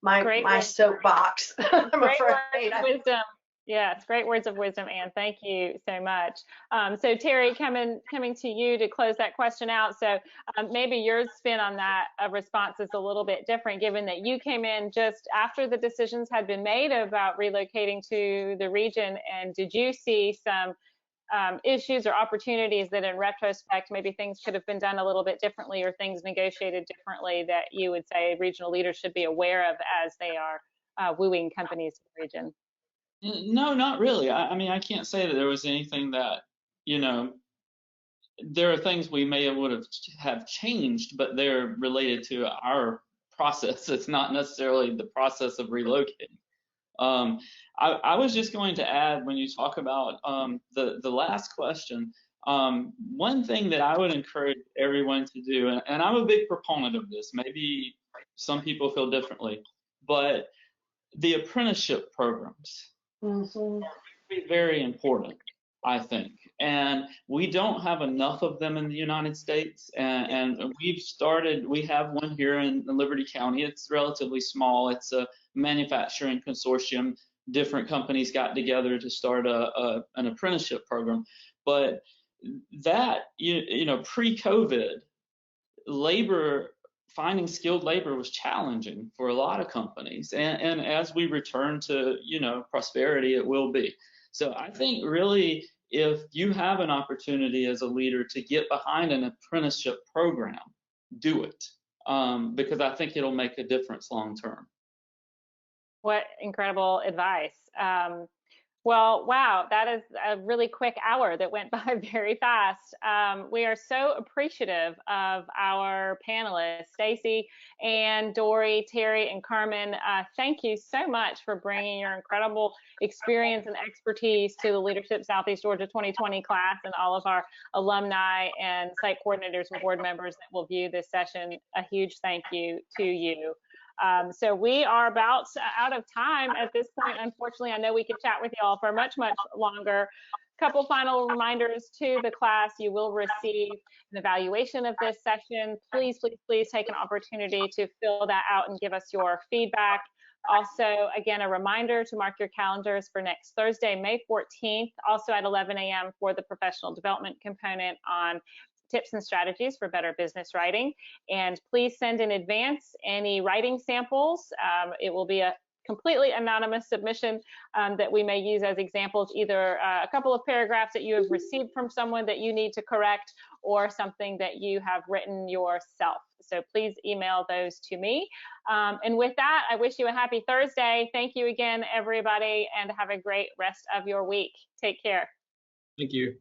my soapbox. I'm afraid. Wisdom. Yes, great words of wisdom, Ann. Thank you so much. So Terry, coming to you to close that question out. So maybe your spin on that response is a little bit different, given that you came in just after the decisions had been made about relocating to the region. And did you see some issues or opportunities that in retrospect, maybe things could have been done a little bit differently or things negotiated differently that you would say regional leaders should be aware of as they are wooing companies to the region? No, not really. I mean, I can't say that there was anything that, there are things we would have changed, but they're related to our process. It's not necessarily the process of relocating. I was just going to add, when you talk about the last question, one thing that I would encourage everyone to do, and I'm a big proponent of this, maybe some people feel differently, but the apprenticeship programs. Mm-hmm. Very important, I think, and we don't have enough of them in the United States. And we have one here in Liberty County. It's relatively small. It's a manufacturing consortium. Different companies got together to start an apprenticeship program. But that, pre-COVID, finding skilled labor was challenging for a lot of companies. And as we return to, prosperity, it will be. So I think really, if you have an opportunity as a leader to get behind an apprenticeship program, do it, because I think it'll make a difference long term. What incredible advice. Well, wow, that is a really quick hour that went by very fast. We are so appreciative of our panelists, Stacy, and Dory, Terry, and Carmen. Thank you so much for bringing your incredible experience and expertise to the Leadership Southeast Georgia 2020 class, and all of our alumni and site coordinators and board members that will view this session. A huge thank you to you. So we are about out of time at this point. Unfortunately, I know we could chat with you all for much, much longer. Couple final reminders to the class. You will receive an evaluation of this session. Please, please, please take an opportunity to fill that out and give us your feedback. Also, again, a reminder to mark your calendars for next Thursday, May 14th, also at 11 a.m. for the professional development component on tips and strategies for better business writing. And please send in advance any writing samples. It will be a completely anonymous submission that we may use as examples, either a couple of paragraphs that you have received from someone that you need to correct, or something that you have written yourself. So please email those to me. And with that, I wish you a happy Thursday. Thank you again, everybody, and have a great rest of your week. Take care. Thank you.